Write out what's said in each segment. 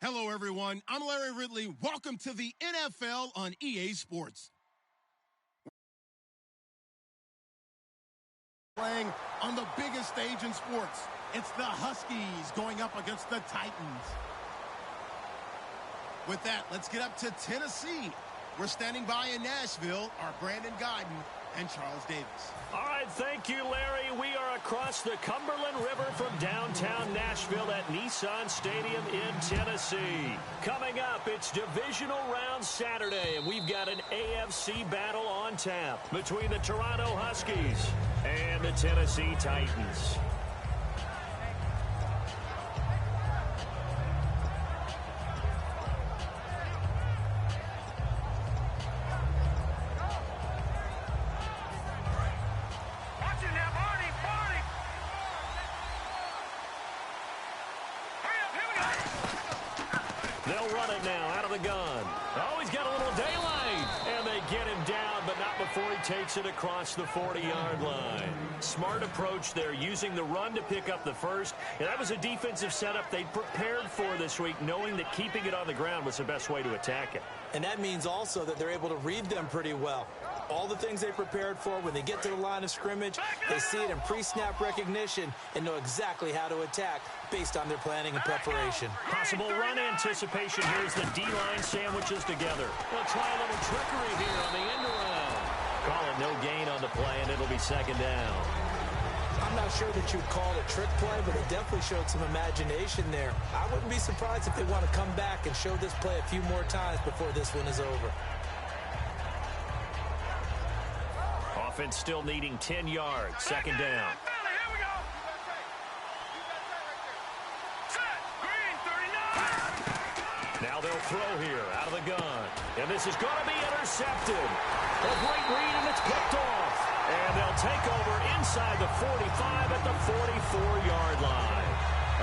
Hello, everyone. I'm Larry Ridley. Welcome to the NFL on EA Sports. Playing on the biggest stage in sports. It's the Huskies going up against the Titans. With that, let's get up to Tennessee. We're standing by in Nashville, our Brandon Guyton and Charles Davis. All right, thank you, Larry. We are across the Cumberland River from downtown Nashville at Nissan Stadium in Tennessee. Coming up, it's divisional round Saturday, and we've got an AFC battle on tap between the Toronto Huskies and the Tennessee Titans. They'll run it now out of the gun. Oh, he's got a little daylight. And they get him down, but not before he takes it across the 40-yard line. Smart approach there, using the run to pick up the first. And that was a defensive setup they prepared for this week, knowing that keeping it on the ground was the best way to attack it. And that means also that they're able to read them pretty well. All the things they prepared for, when they get to the line of scrimmage, they see it in pre-snap recognition and know exactly how to attack based on their planning and preparation. Possible run anticipation. Here's the D-line sandwiches together. They'll try a little trickery here on the end around. Call it no gain on the play, and it'll be second down. I'm not sure that you'd call it trick play, but it definitely showed some imagination there. I wouldn't be surprised if they want to come back and show this play a few more times before this one is over. Offense still needing 10 yards. Second down. Now they'll throw here out of the gun. And this is going to be intercepted. A great read, and it's picked off. And they'll take over inside the 45 at the 44-yard line.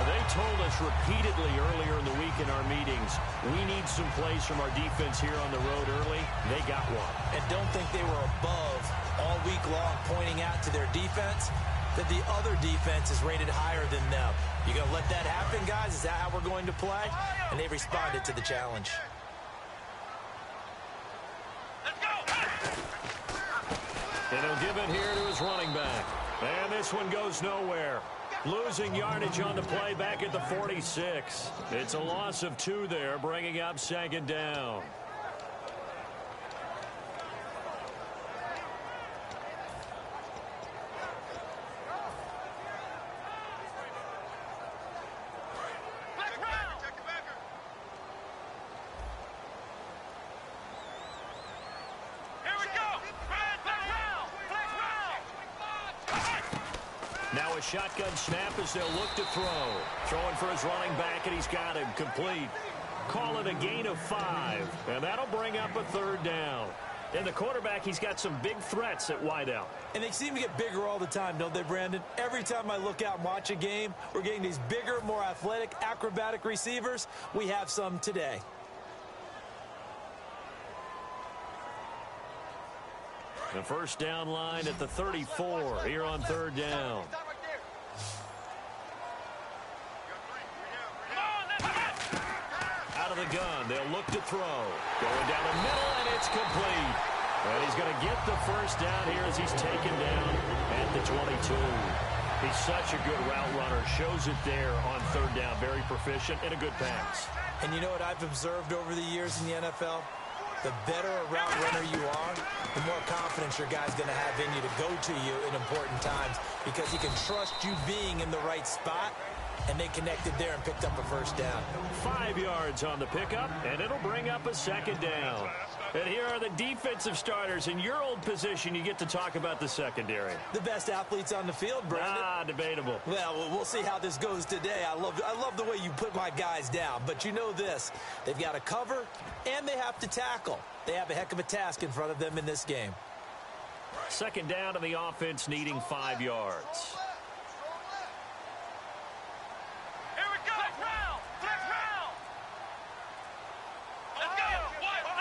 They told us repeatedly earlier in the week in our meetings, we need some plays from our defense here on the road early. They got one. And don't think they were above all week long pointing out to their defense that the other defense is rated higher than them. You going to let that happen, guys? Is that how we're going to play? And they responded to the challenge. And he'll give it here to his running back. And this one goes nowhere. Losing yardage on the play back at the 46. It's a loss of 2 there, bringing up second down. Now a shotgun snap as they'll look to throw. Throwing for his running back, and he's got him complete. Call it a gain of 5, and that'll bring up a third down. And the quarterback, he's got some big threats at wideout. And they seem to get bigger all the time, don't they, Brandon? Every time I look out and watch a game, we're getting these bigger, more athletic, acrobatic receivers. We have some today. The first down line at the 34 here on third down. Out of the gun, they'll look to throw. Going down the middle, and it's complete. And he's going to get the first down here as he's taken down at the 22. He's such a good route runner. Shows it there on third down. Very proficient and a good pass. And you know what I've observed over the years in the NFL? The better a route runner you are, the more confidence your guy's going to have in you to go to you in important times, because he can trust you being in the right spot, and they connected there and picked up a first down. 5 yards on the pickup, and it'll bring up a second down. And here are the defensive starters. In your old position, you get to talk about the secondary. The best athletes on the field, Brandon. Debatable. Well, we'll see how this goes today. I love the way you put my guys down. But you know this, they've got to cover, and they have to tackle. They have a heck of a task in front of them in this game. Second down to the offense, needing 5 yards.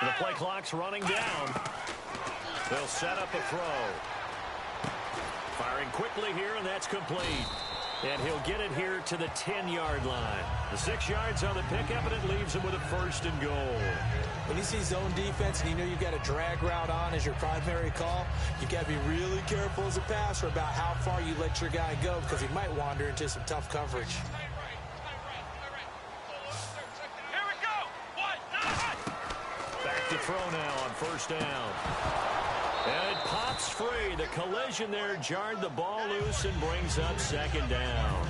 The play clock's running down. They'll set up a throw. Firing quickly here, and that's complete. And he'll get it here to the 10-yard line. The 6 yards on the pickup, and it leaves him with a 1st and goal. When you see zone defense and you know you've got a drag route on as your primary call, you've got to be really careful as a passer about how far you let your guy go because he might wander into some tough coverage. Here we go. Back to throw now on 1st down. And it pops free. The collision there jarred the ball loose and brings up 2nd down.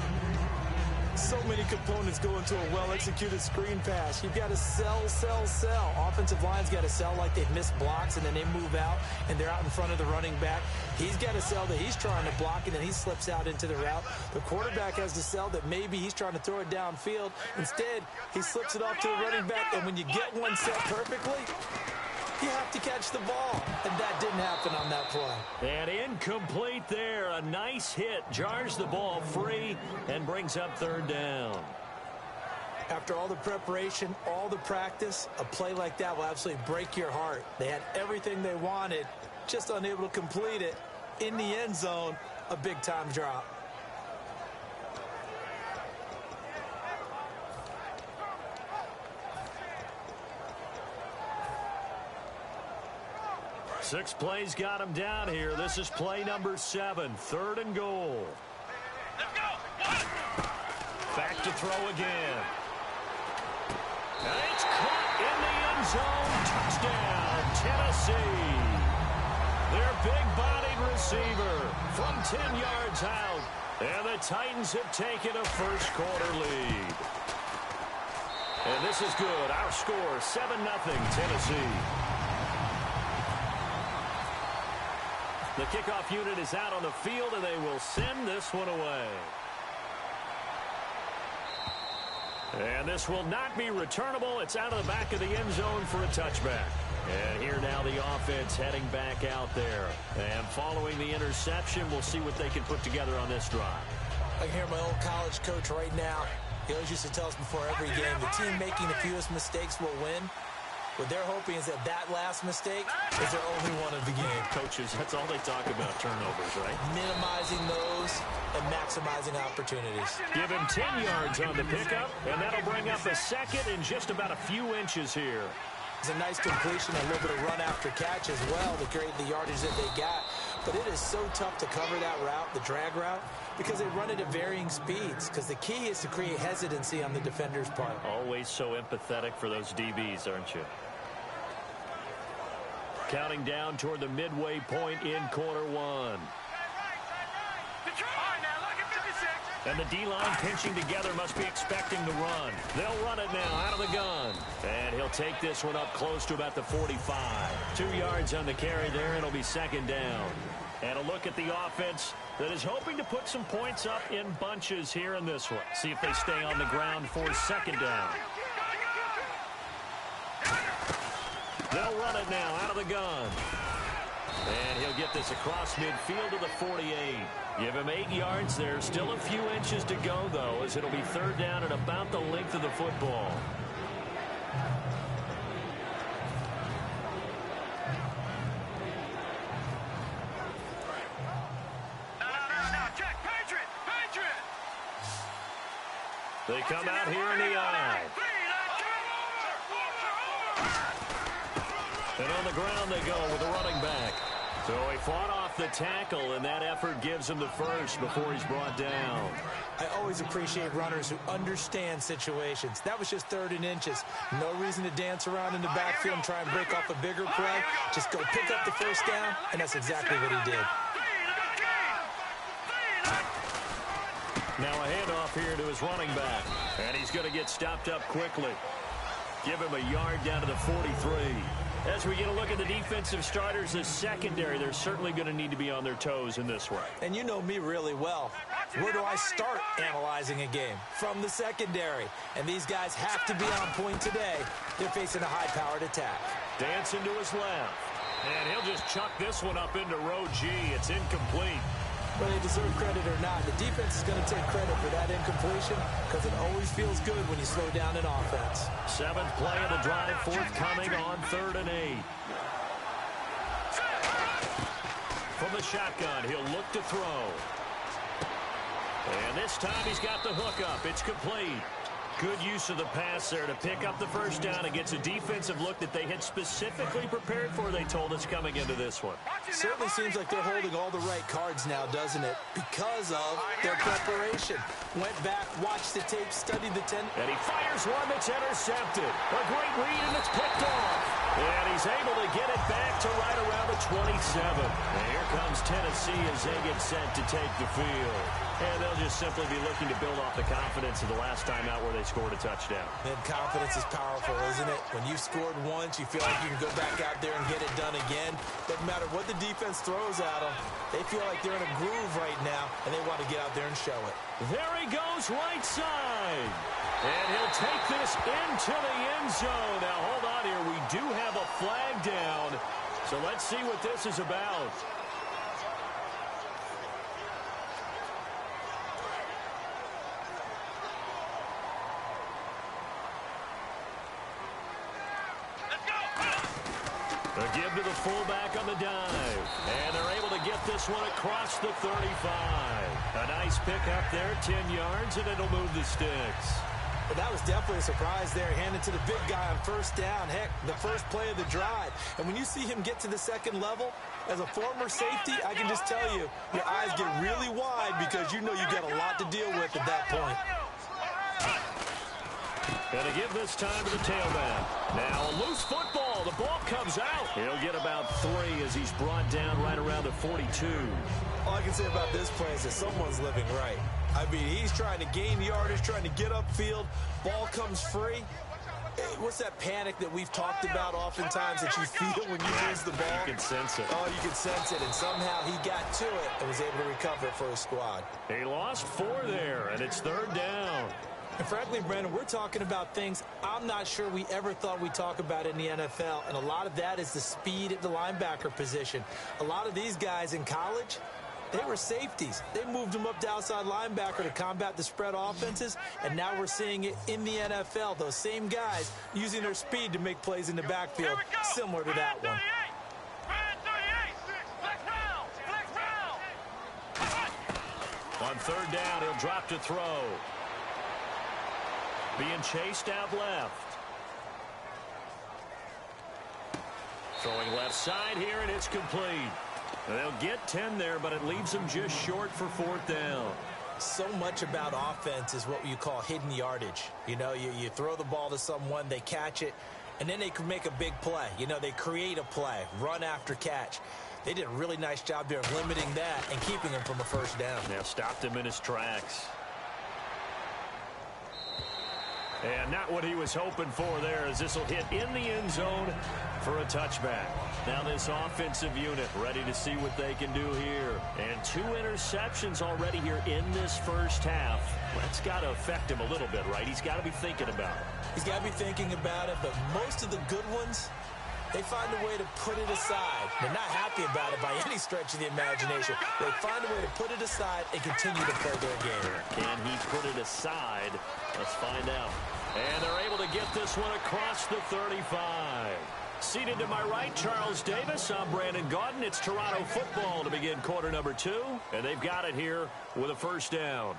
So many components go into a well-executed screen pass. You've got to sell, sell, sell. Offensive line's got to sell like they've missed blocks, and then they move out, and they're out in front of the running back. He's got to sell that he's trying to block, and then he slips out into the route. The quarterback has to sell that maybe he's trying to throw it downfield. Instead, he slips it off to the running back, and when you get one set perfectly, you have to catch the ball, and that didn't happen on that play. And incomplete there. A nice hit. Jars the ball free and brings up 3rd down. After all the preparation, all the practice, a play like that will absolutely break your heart. They had everything they wanted, just unable to complete it. In the end zone, a big-time drop. Six plays got him down here. This is play number 7, 3rd and goal. Let's go. Back to throw again. And it's caught in the end zone. Touchdown, Tennessee. Their big-bodied receiver from 10 yards out. And the Titans have taken a first-quarter lead. And this is good. Our score, 7-0, Tennessee. The kickoff unit is out on the field, and they will send this one away. And this will not be returnable. It's out of the back of the end zone for a touchback. And here now the offense heading back out there. And following the interception, we'll see what they can put together on this drive. I can hear my old college coach right now. He always used to tell us before every game, the team making the fewest mistakes will win. What they're hoping is that last mistake is their only one of the game. Coaches, that's all they talk about, turnovers, right? Minimizing those and maximizing opportunities. Give him 10 yards on the pickup, and that'll bring up a 2nd in just about a few inches here. It's a nice completion, a little bit of run after catch as well to create the yardage that they got. But it is so tough to cover that route, the drag route, because they run it at varying speeds. Because the key is to create hesitancy on the defender's part. Always so empathetic for those DBs, aren't you? Counting down toward the midway point in quarter 1. And the D-line pinching together must be expecting the run. They'll run it now out of the gun. And he'll take this one up close to about the 45. 2 yards on the carry there. It'll be 2nd down. And a look at the offense that is hoping to put some points up in bunches here in this one. See if they stay on the ground for 2nd down. They'll run it now out of the gun. And he'll get this across midfield to the 48. Give him 8 yards there. Still a few inches to go, though, as it'll be 3rd down and about the length of the football. They come out here in the eye. And on the ground they go with the running back. So he fought off the tackle, and that effort gives him the first before he's brought down. I always appreciate runners who understand situations. That was just 3rd and inches. No reason to dance around in the backfield and try and break off a bigger play. Just go pick up the first down, and that's exactly what he did. Now a handoff here to his running back. And he's going to get stopped up quickly. Give him a yard down to the 43. As we get a look at the defensive starters, the secondary, they're certainly going to need to be on their toes in this one. And you know me really well. Where do I start analyzing a game? From the secondary. And these guys have to be on point today. They're facing a high-powered attack. Dancing to his left. And he'll just chuck this one up into row G. It's incomplete. Whether they deserve credit or not, the defense is going to take credit for that incompletion because it always feels good when you slow down an offense. 7th play of the drive, forthcoming on 3rd and 8. From the shotgun, he'll look to throw. And this time he's got the hook up. It's complete. Good use of the pass there to pick up the first down against a defensive look that they had specifically prepared for, they told us, coming into this one. Certainly seems like they're holding all the right cards now, doesn't it? Because of their preparation. Went back, watched the tape, studied the 10. And he fires one that's intercepted. A great read, and it's picked off. And he's able to get it back to right around the 27. And here comes Tennessee as they get set to take the field. And they'll just simply be looking to build off the confidence of the last time out where they scored a touchdown. And confidence is powerful, isn't it? When you've scored once, you feel like you can go back out there and get it done again. Doesn't matter what the defense throws at them. They feel like they're in a groove right now, and they want to get out there and show it. There he goes, right side. And he'll take this into the end zone. Now, hold on here. We do have a flag down. So let's see what this is about. A give to the fullback on the dive. And they're able to get this one across the 35. A nice pickup there, 10 yards, and it'll move the sticks. But that was definitely a surprise there. Handed to the big guy on first down. Heck, the first play of the drive. And when you see him get to the second level, as a former safety, I can just tell you, your eyes get really wide because you know you got a lot to deal with at that point. And to give this time to the tailback. Now a loose football. The ball comes out. He'll get about 3 as he's brought down right around the 42. All I can say about this play is that someone's living right. I mean, he's trying to gain yardage, trying to get upfield. Ball comes free. What's that panic that we've talked about oftentimes that you feel when you lose the ball? You can sense it. Oh, you can sense it. And somehow he got to it and was able to recover it for his squad. He lost 4 there, and it's 3rd down. And frankly, Brandon, we're talking about things I'm not sure we ever thought we'd talk about in the NFL. And a lot of that is the speed at the linebacker position. A lot of these guys in college, they were safeties. They moved them up to outside linebacker to combat the spread offenses. And now we're seeing it in the NFL. Those same guys using their speed to make plays in the backfield, similar to that one. On 3rd down, he'll drop to throw. Being chased out left. Throwing left side here, and it's complete. They'll get 10 there, but it leaves them just short for 4th down. So much about offense is what you call hidden yardage. You know, you throw the ball to someone, they catch it, and then they can make a big play. You know, they create a play, run after catch. They did a really nice job there of limiting that and keeping him from a first down. Now stopped him in his tracks. And not what he was hoping for there, as this will hit in the end zone for a touchback. Now this offensive unit ready to see what they can do here. And 2 interceptions already here in this first half. That's got to affect him a little bit, right? He's got to be thinking about it. He's got to be thinking about it, but most of the good ones, they find a way to put it aside. They're not happy about it by any stretch of the imagination. They find a way to put it aside and continue to play their game. Can he put it aside? Let's find out. And they're able to get this one across the 35. Seated to my right, Charles Davis. I'm Brandon Gaudin. It's Toronto football to begin quarter number 2. And they've got it here with a first down.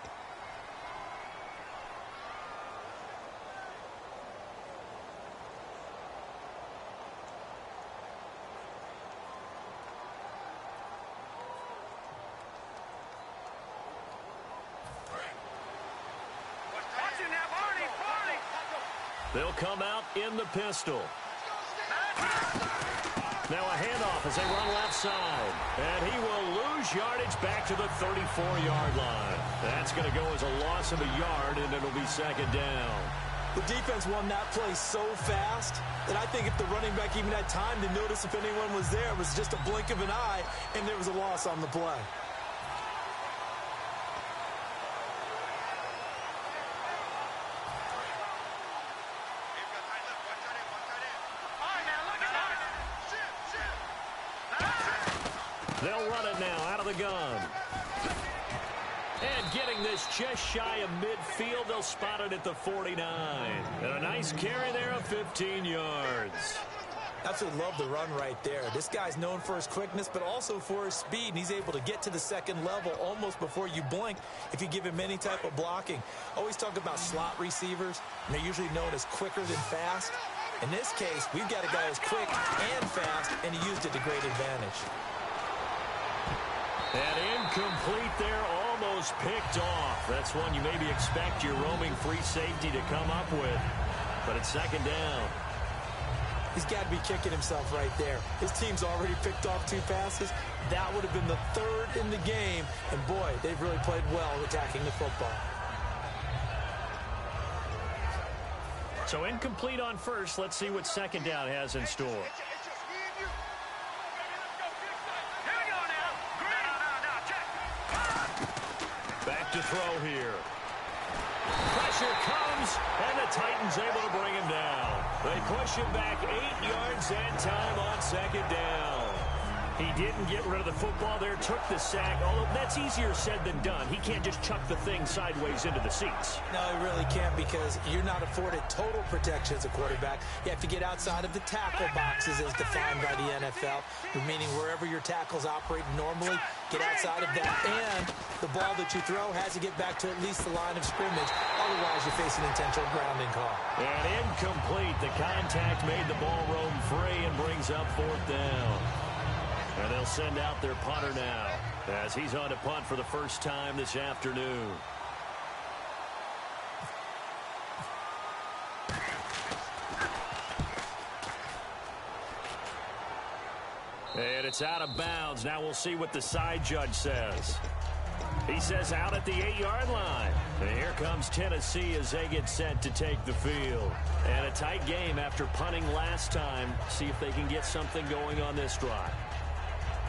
They'll come out in the pistol. Now a handoff as they run left side. And he will lose yardage back to the 34-yard line. That's going to go as a loss of a yard, and it'll be 2nd down. The defense won that play so fast that I think if the running back even had time to notice if anyone was there, it was just a blink of an eye, and there was a loss on the play. They'll run it now out of the gun. And getting this just shy of midfield, they'll spot it at the 49. And a nice carry there of 15 yards. Absolutely love the run right there. This guy's known for his quickness, but also for his speed, and he's able to get to the second level almost before you blink if you give him any type of blocking. Always talk about slot receivers, and they're usually known as quicker than fast. In this case, we've got a guy who's quick and fast, and he used it to great advantage. And incomplete there, almost picked off. That's one you maybe expect your roaming free safety to come up with, but it's second down. He's got to be kicking himself right there. His team's already picked off 2 passes. That would have been the 3rd in the game. And, boy, they've really played well attacking the football. So incomplete on first. Let's see what second down has in store. Back to throw here. Pressure comes, and the Titans able to bring him down. They push him back 8 yards and time on second down. He didn't get rid of the football there, took the sack, although that's easier said than done. He can't just chuck the thing sideways into the seats. No, he really can't because you're not afforded total protection as a quarterback. You have to get outside of the tackle boxes as defined by the NFL, meaning wherever your tackles operate normally, get outside of that. And the ball that you throw has to get back to at least the line of scrimmage. Otherwise, you face an intentional grounding call. And incomplete. The contact made the ball roam free and brings up 4th down. And they'll send out their punter now as he's on to punt for the first time this afternoon. And it's out of bounds. Now we'll see what the side judge says. He says out at the 8-yard line. And here comes Tennessee as they get set to take the field. And a tight game after punting last time. See if they can get something going on this drive.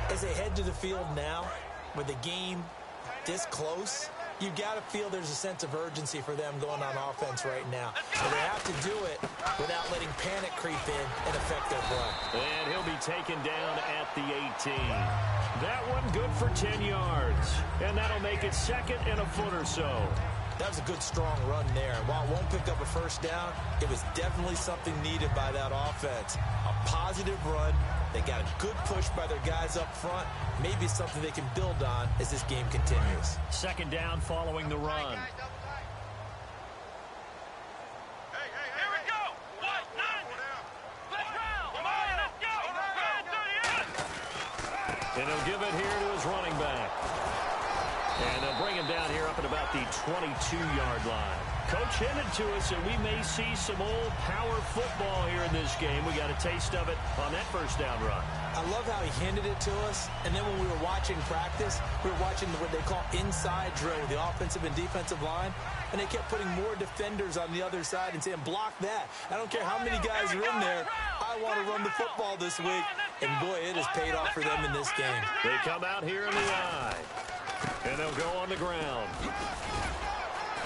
As they head to the field now, with the game this close, you've got to feel there's a sense of urgency for them going on offense right now. So they have to do it without letting panic creep in and affect their play. And he'll be taken down at the 18. That one good for 10 yards. And that'll make it second and a foot or so. That was a good, strong run there. While it won't pick up a first down, it was definitely something needed by that offense. A positive run. They got a good push by their guys up front. Maybe something they can build on as this game continues. Second down following the run. Here we go. 1-9. Let's round. Come on, let's go. And he'll give it here to his running back. And they'll bring him down here up at about the 22-yard line. Coach hinted to us that we may see some old power football here in this game. We got a taste of it on that first down run. I love how he hinted it to us. And then when we were watching practice, we were watching what they call inside drill with the offensive and defensive line. And they kept putting more defenders on the other side and saying, block that. I don't care how many guys are in there. I want to run the football this week. And, boy, it has paid off for them in this game. They come out here in the eye. And they'll go on the ground.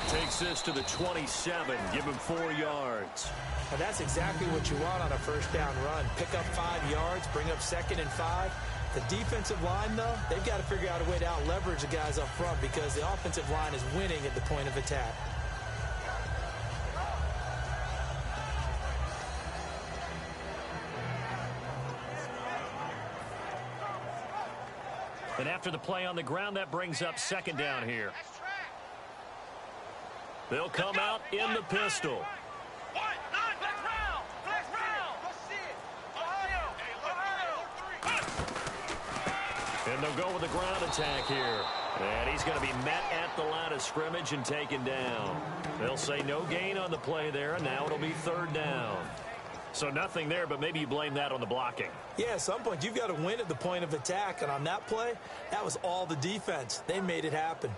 Takes this to the 27. Give him 4 yards. Well, that's exactly what you want on a first down run. Pick up 5 yards, bring up 2nd and 5. The defensive line, though, they've got to figure out a way to out-leverage the guys up front because the offensive line is winning at the point of attack. And after the play on the ground, that brings up second down here. They'll come out in the pistol. And they'll go with the ground attack here. And he's going to be met at the line of scrimmage and taken down. They'll say no gain on the play there, and now it'll be 3rd down. So nothing there, but maybe you blame that on the blocking. Yeah, at some point, you've got to win at the point of attack. And on that play, that was all the defense. They made it happen.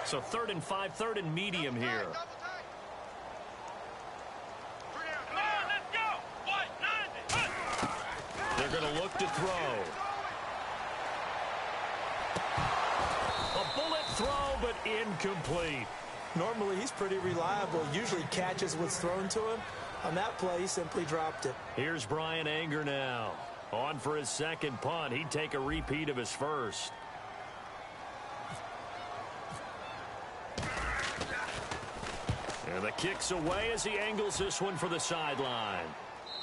So 3rd and 5, 3rd and medium here. They're going to look to throw. A bullet throw, but incomplete. Normally, he's pretty reliable. Usually catches what's thrown to him. On that play, he simply dropped it. Here's Brian Anger now. On for his second punt. He'd take a repeat of his first. And the kick's away as he angles this one for the sideline.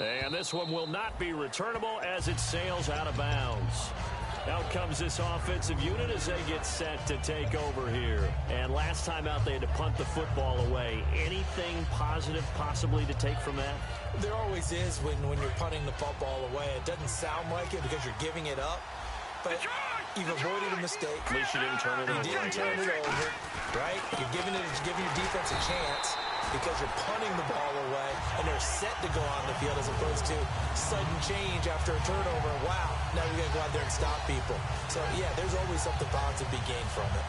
And this one will not be returnable as it sails out of bounds. Out comes this offensive unit as they get set to take over here. And last time out, they had to punt the football away. Anything positive possibly to take from that? There always is when you're punting the football away. It doesn't sound like it because you're giving it up. But you've avoided a mistake. At least you didn't turn it over. You didn't turn it over, right? You're giving your defense a chance because you're punting the ball away, and they're set to go on the field as opposed to sudden change after a turnover. Wow, now we got to go out there and stop people. So, yeah, there's always something positive to be gained from it.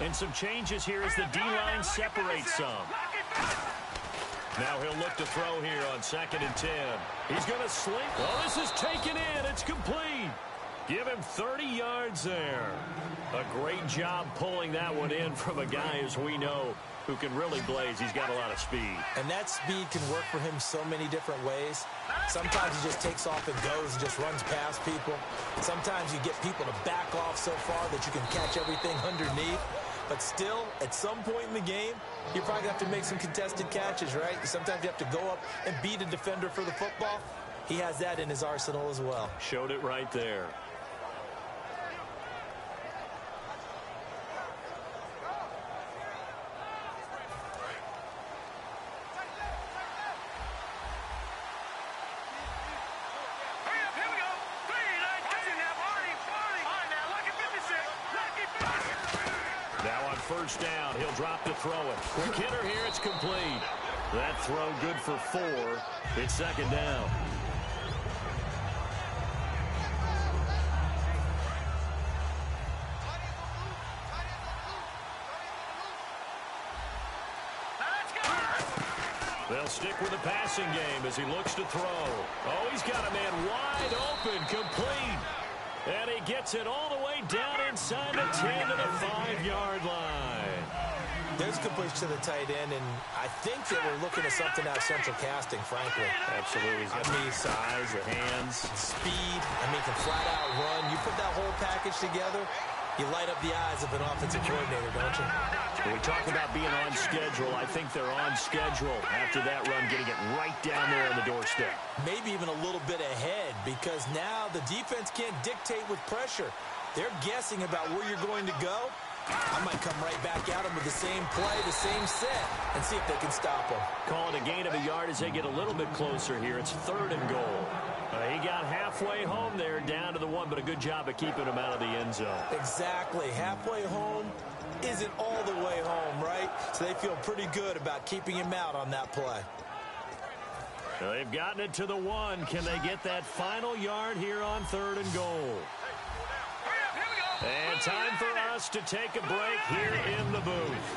And some changes here as the D-line separates some. Now he'll look to throw here on 2nd and 10. He's going to sling. Well, this is taken in. It's complete. Give him 30 yards there. A great job pulling that one in from a guy, as we know, who can really blaze. He's got a lot of speed. And that speed can work for him so many different ways. Sometimes he just takes off and goes and just runs past people. Sometimes you get people to back off so far that you can catch everything underneath. But still, at some point in the game, you probably have to make some contested catches, right? Sometimes you have to go up and beat a defender for the football. He has that in his arsenal as well. Showed it right there. First down, he'll drop to throw it. Quick hitter here, it's complete. That throw good for 4. It's 2nd down. They'll stick with the passing game as he looks to throw. Oh, he's got a man wide open, complete. And he gets it all the way down inside the 10 to the 5-yard line. There's completion to the tight end, and I think they were looking at something out of central casting, frankly. Absolutely. He's got the size, the hands. Speed. I mean, can flat out run. You put that whole package together, you light up the eyes of an offensive coordinator, don't you? When we talk about being on schedule, I think they're on schedule after that run, getting it right down there on the doorstep. Maybe even a little bit ahead, because now the defense can't dictate with pressure. They're guessing about where you're going to go. I might come right back at them with the same play, the same set, and see if they can stop them. Call it a gain of a yard as they get a little bit closer here. It's 3rd and goal. He got halfway home there, down to the 1, but a good job of keeping him out of the end zone. Exactly. Halfway home isn't all the way home, right? So they feel pretty good about keeping him out on that play. They've gotten it to the 1. Can they get that final yard here on 3rd and goal? And time for us to take a break here in the booth.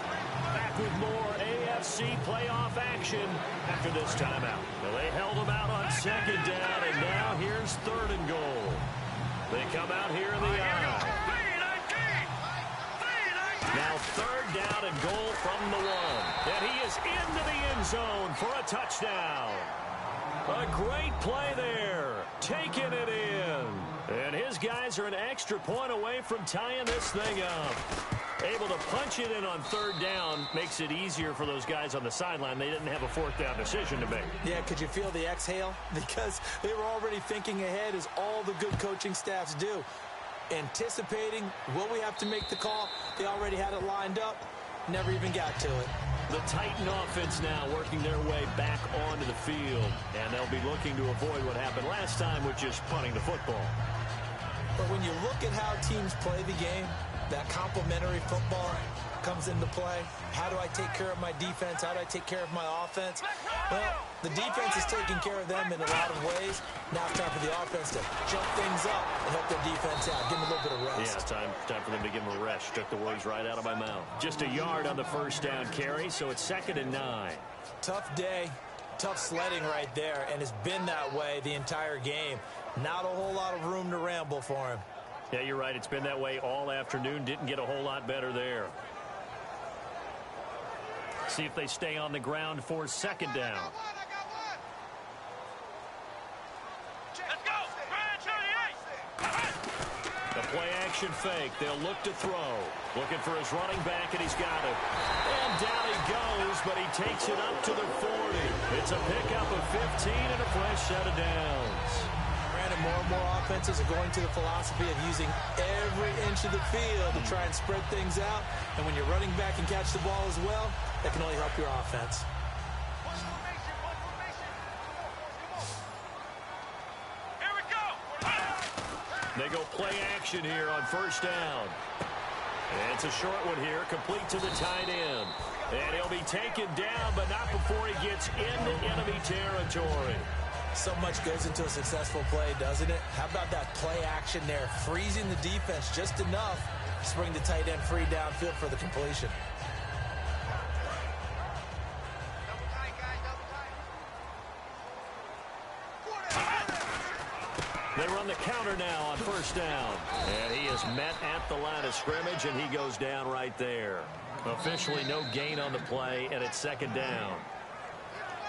Back with more AFC playoff action after this timeout. Well, they held them out on 2nd down, and now here's 3rd and goal. They come out here in the aisle. Now 3rd down and goal from the 1. And he is into the end zone for a touchdown. A great play there. Taking it in. And his guys are an extra point away from tying this thing up. Able to punch it in on 3rd down makes it easier for those guys on the sideline. They didn't have a 4th down decision to make. Yeah, could you feel the exhale? Because they were already thinking ahead, as all the good coaching staffs do. Anticipating, will we have to make the call? They already had it lined up. Never even got to it. The Titan offense now working their way back onto the field. And they'll be looking to avoid what happened last time with just punting the football. But when you look at how teams play the game, that complementary football comes into play. How do I take care of my defense? How do I take care of my offense? Well, the defense is taking care of them in a lot of ways. Now it's time for the offense to jump things up and help their defense out. Give them a little bit of rest. Yeah, time for them to give them a rest. Took the words right out of my mouth. Just a yard on the 1st down carry, so it's 2nd and 9. Tough day, tough sledding right there, and it's been that way the entire game. Not a whole lot of room to ramble for him. Yeah, you're right. It's been that way all afternoon. Didn't get a whole lot better there. See if they stay on the ground for 2nd down. action fake. They'll look to throw. Looking for his running back, and he's got it. And down he goes, but he takes it up to the 40. It's a pickup of 15 and a fresh set of downs. Brandon, more and more offenses are going to the philosophy of using every inch of the field to try and spread things out. And when your running back can catch the ball as well, that can only help your offense. They go play action here on first down. And it's a short one here, complete to the tight end. And he'll be taken down, but not before he gets into enemy territory. So much goes into a successful play, doesn't it? How about that play action there, freezing the defense just enough to bring the tight end free downfield for the completion. They run the counter now on first down. And he is met at the line of scrimmage, and he goes down right there. Officially no gain on the play, and it's second down.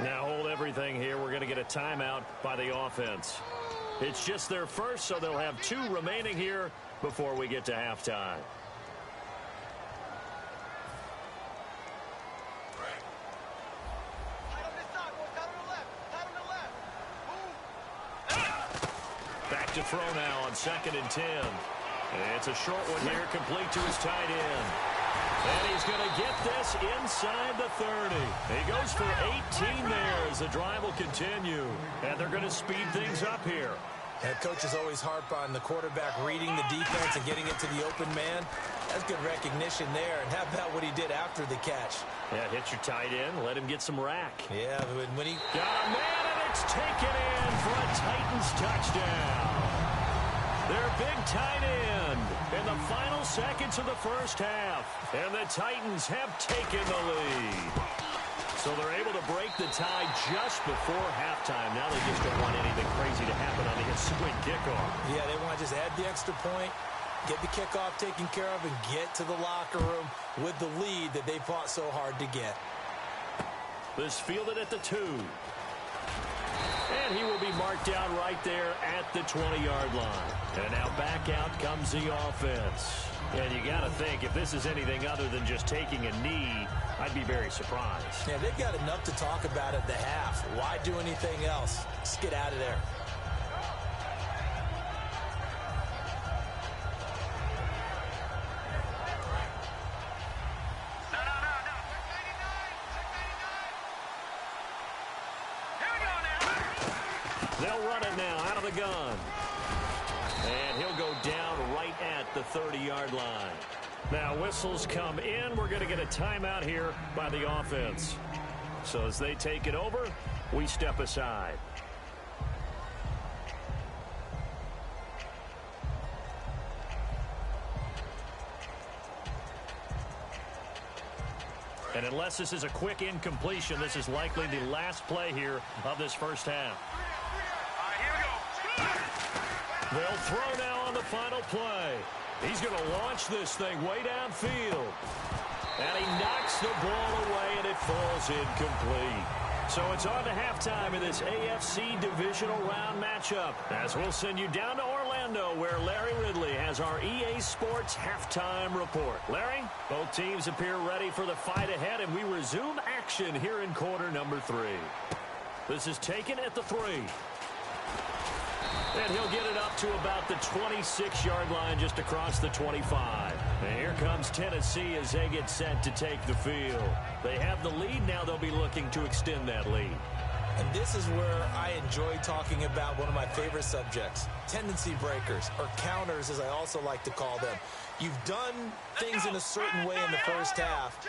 Now hold everything here. We're going to get a timeout by the offense. It's just their first, so they'll have 2 remaining here before we get to halftime. Back to throw now on 2nd and 10. And it's a short one here, complete to his tight end. And he's going to get this inside the 30. He goes for 18 there as the drive will continue. And they're going to speed things up here. Head coaches always harp on the quarterback reading the defense and getting it to the open man. That's good recognition there. And how about what he did after the catch? Yeah, hit your tight end, let him get some rack. Yeah, when he got a man, and it's taken in for a Titans touchdown. Their big tight end in the final seconds of the first half. And the Titans have taken the lead. So they're able to break the tie just before halftime. Now they just don't want anything crazy to happen on the ensuing kickoff. Yeah, they want to just add the extra point, get the kickoff taken care of, and get to the locker room with the lead that they fought so hard to get. This fielded at the 2. And he will be marked down right there at the 20-yard line. And now back out comes the offense. And you got to think, if this is anything other than just taking a knee, I'd be very surprised. Yeah, they've got enough to talk about at the half. Why do anything else? Let's get out of there. They'll run it now out of the gun. And he'll go down right at the 30-yard line. Now whistles come in. We're going to get a timeout here by the offense. So as they take it over, we step aside. And unless this is a quick incompletion, this is likely the last play here of this first half. They'll throw now on the final play. He's going to launch this thing way downfield. And he knocks the ball away, and it falls incomplete. So it's on to halftime in this AFC divisional round matchup. As we'll send you down to Orlando, where Larry Ridley has our EA Sports halftime report. Larry, both teams appear ready for the fight ahead, and we resume action here in quarter number 3. This is taken at the 3. And he'll get it up to about the 26-yard line, just across the 25. And here comes Tennessee as they get set to take the field. They have the lead. Now they'll be looking to extend that lead. And this is where I enjoy talking about one of my favorite subjects, tendency breakers, or counters as I also like to call them. You've done things in a certain way in the first half,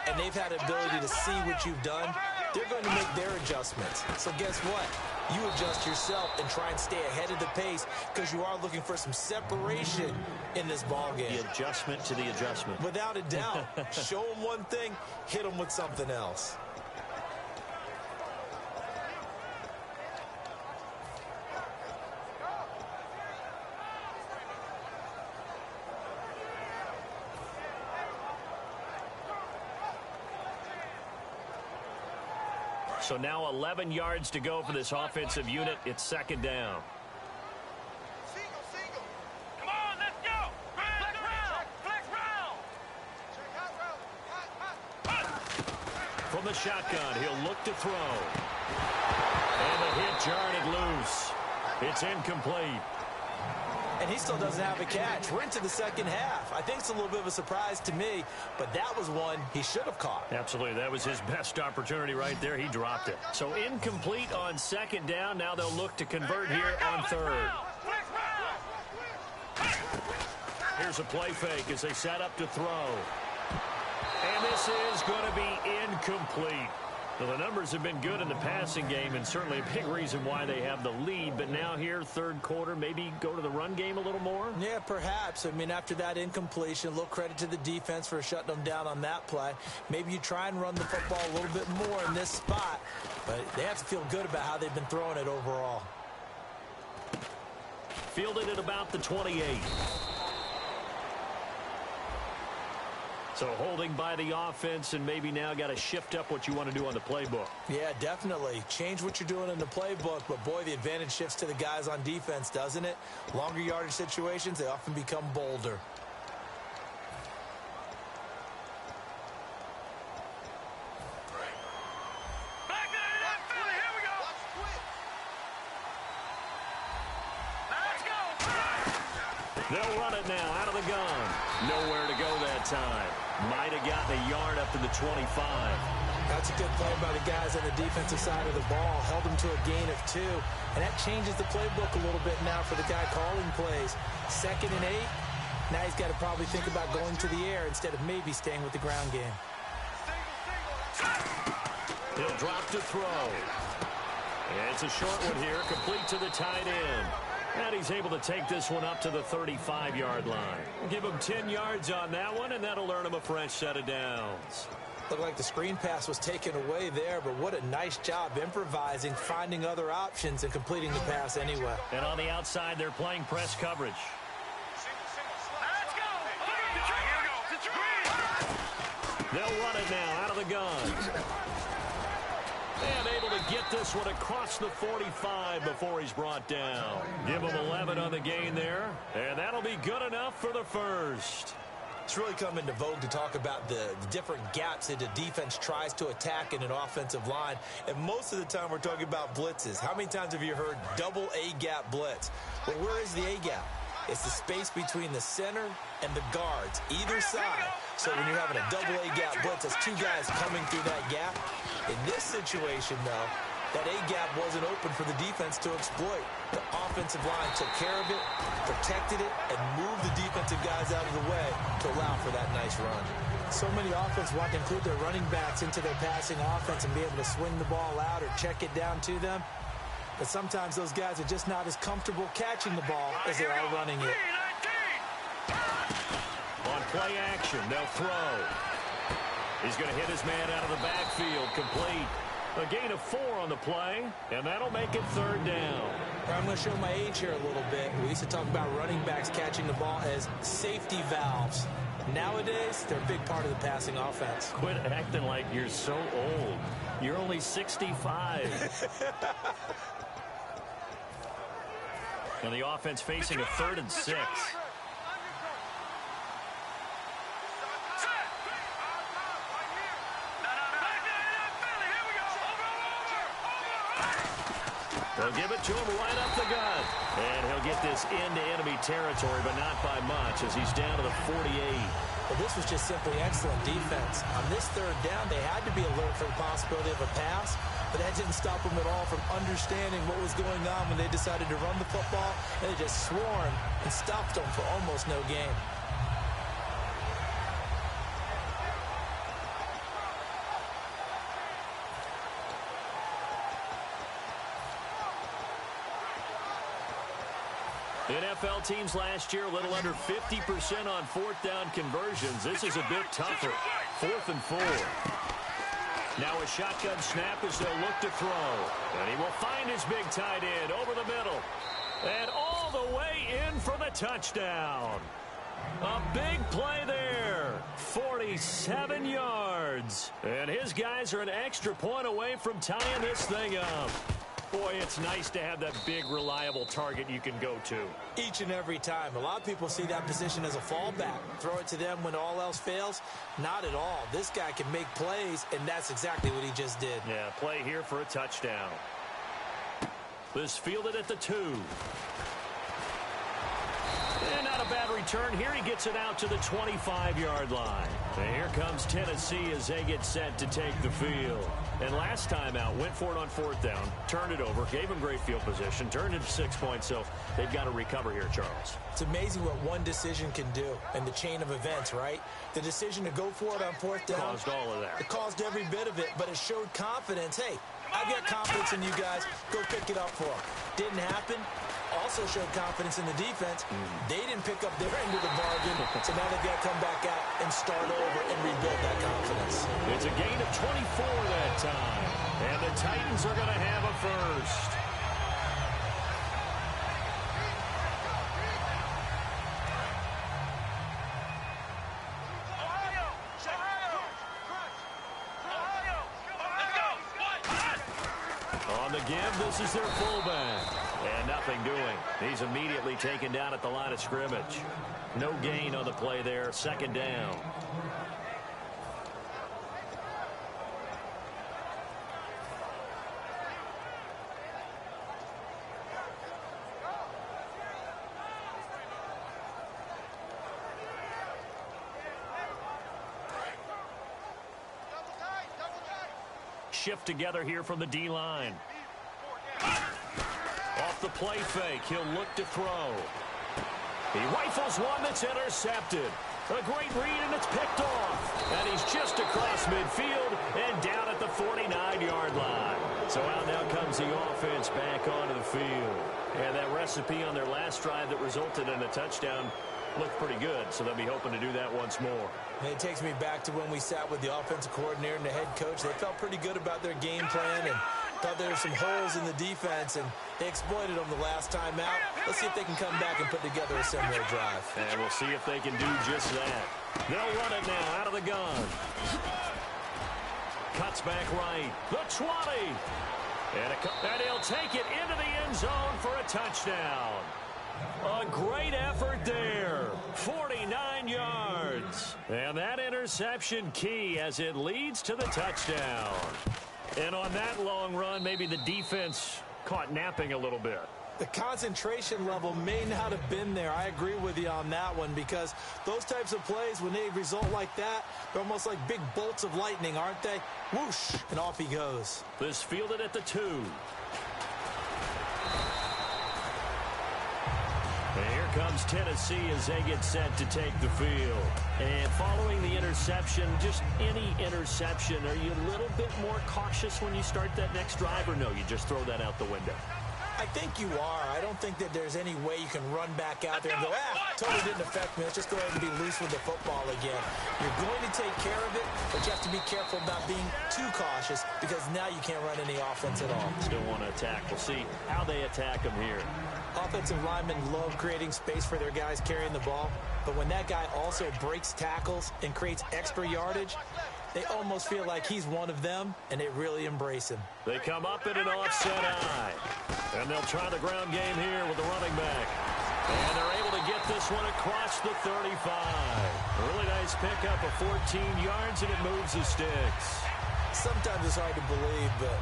and they've had the ability to see what you've done. They're going to make their adjustments. So guess what? You adjust yourself and try and stay ahead of the pace because you are looking for some separation in this ball game. The adjustment to the adjustment. Without a doubt. Show them one thing, hit them with something else. So now 11 yards to go for this offensive unit. It's second down. Single. Come on, let's go. from the shotgun. He'll look to throw. And the hit jarred it loose. It's incomplete. And he still doesn't have a catch. We're into the second half. I think it's a little bit of a surprise to me, but that was one he should have caught. Absolutely. That was his best opportunity right there. He dropped it. So incomplete on second down. Now they'll look to convert here on third. Here's a play fake as they set up to throw. And this is going to be incomplete. Well, the numbers have been good in the passing game, and certainly a big reason why they have the lead. But now here, third quarter, maybe go to the run game a little more? Yeah, perhaps. I mean, after that incompletion, a little credit to the defense for shutting them down on that play. Maybe you try and run the football a little bit more in this spot, but they have to feel good about how they've been throwing it overall. Fielded at about the 28. So holding by the offense, and maybe now got to shift up what you want to do on the playbook. Yeah, definitely. Change what you're doing in the playbook, but boy, the advantage shifts to the guys on defense, doesn't it? Longer yardage situations, they often become bolder. They'll run it now out of the gun. Nowhere to go that time. Might have gotten a yard up to the 25. That's a good play by the guys on the defensive side of the ball. Held them to a gain of 2. And that changes the playbook a little bit now for the guy calling plays. 2nd and 8. Now he's got to probably think about going to the air instead of maybe staying with the ground game. He'll drop to throw. And it's a short one here, complete to the tight end. And he's able to take this one up to the 35-yard line. Give him 10 yards on that one, and that'll earn him a fresh set of downs. Looked like the screen pass was taken away there, but what a nice job improvising, finding other options, and completing the pass anyway. And on the outside, they're playing press coverage. They'll run it now out of the gun. And able to get this one across the 45 before he's brought down. Give him 11 on the gain there. And that'll be good enough for the first. It's really come into vogue to talk about the different gaps that the defense tries to attack in an offensive line. And most of the time we're talking about blitzes. How many times have you heard double A-gap blitz? Well, where is the A-gap? It's the space between the center and the guards, either side. So when you're having a double A-gap blitz, that's 2 guys coming through that gap. In this situation, though, that A-gap wasn't open for the defense to exploit. The offensive line took care of it, protected it, and moved the defensive guys out of the way to allow for that nice run. So many offenses want to include their running backs into their passing offense and be able to swing the ball out or check it down to them. But sometimes those guys are just not as comfortable catching the ball as they are running it. On play action, they'll throw. He's going to hit his man out of the backfield, complete. A gain of 4 on the play, and that'll make it 3rd down. I'm going to show my age here a little bit. We used to talk about running backs catching the ball as safety valves. Nowadays, they're a big part of the passing offense. Quit acting like you're so old. You're only 65. And the offense facing a 3rd and 6. They'll give it to him right up the gut. And he'll get this into enemy territory, but not by much as he's down to the 48. Well, this was just simply excellent defense. On this 3rd down, they had to be alert for the possibility of a pass, but that didn't stop them at all from understanding what was going on when they decided to run the football, and they just swarmed and stopped them for almost no gain. NFL teams last year a little under 50% on 4th down conversions. This is a bit tougher. 4th and 4. Now a shotgun snap as they'll look to throw. And he will find his big tight end over the middle. And all the way in for the touchdown. A big play there. 47 yards. And his guys are an extra point away from tying this thing up. Boy, it's nice to have that big, reliable target you can go to. Each and every time. A lot of people see that position as a fallback. Throw it to them when all else fails. Not at all. This guy can make plays, and that's exactly what he just did. Yeah, play here for a touchdown. This fielded at the 2. And not a bad return. Here he gets it out to the 25-yard line. And here comes Tennessee as they get set to take the field. And last time out, went for it on 4th down, turned it over, gave him great field position, turned it to 6 points, so they've got to recover here, Charles. It's amazing what one decision can do in the chain of events, right? The decision to go for it on 4th down. Caused all of that. It caused every bit of it, but it showed confidence. Hey, I've got confidence in you guys. Go pick it up for them. Didn't happen. Also showed confidence in the defense. They didn't pick up their end of the bargain, so now they've got to come back out and start over and rebuild that confidence. It's a gain of 24 that time, and the Titans are going to have a first. On the give, this is their fullback. And nothing doing. He's immediately taken down at the line of scrimmage. No gain on the play there. 2nd down. Shift together here from the D-line. Off the play fake, he'll look to throw. He rifles one that's intercepted. A great read, and it's picked off. And he's just across midfield and down at the 49-yard line. So out now comes the offense back onto the field. And that recipe on their last drive that resulted in a touchdown looked pretty good, so they'll be hoping to do that once more. And it takes me back to when we sat with the offensive coordinator and the head coach. They felt pretty good about their game plan and thought there were some holes in the defense, and they exploited them the last time out. Let's see if they can come back and put together a similar drive. And we'll see if they can do just that. They'll run it now out of the gun. Cuts back right. The 20. And he'll take it into the end zone for a touchdown. A great effort there. 49 yards. And that interception key as it leads to the touchdown. And on that long run, maybe the defense caught napping a little bit. The concentration level may not have been there. I agree with you on that one, because those types of plays, when they result like that, they're almost like big bolts of lightning, aren't they? Whoosh, and off he goes. This fielded at the 2. And here comes Tennessee as they get set to take the field. And following the interception, just any interception, are you a little bit more cautious when you start that next drive, or no, you just throw that out the window? I think you are. I don't think that there's any way you can run back out there and go, totally didn't affect me. Let's just go ahead and be loose with the football again. You're going to take care of it, but you have to be careful about being too cautious, because now you can't run any offense at all. Still want to attack. We'll see how they attack them here. Offensive linemen love creating space for their guys carrying the ball, but when that guy also breaks tackles and creates extra yardage, they almost feel like he's one of them, and they really embrace him. They come up in an offset eye. And they'll try the ground game here with the running back. And they're able to get this one across the 35. A really nice pickup of 14 yards, and it moves the sticks. Sometimes it's hard to believe, but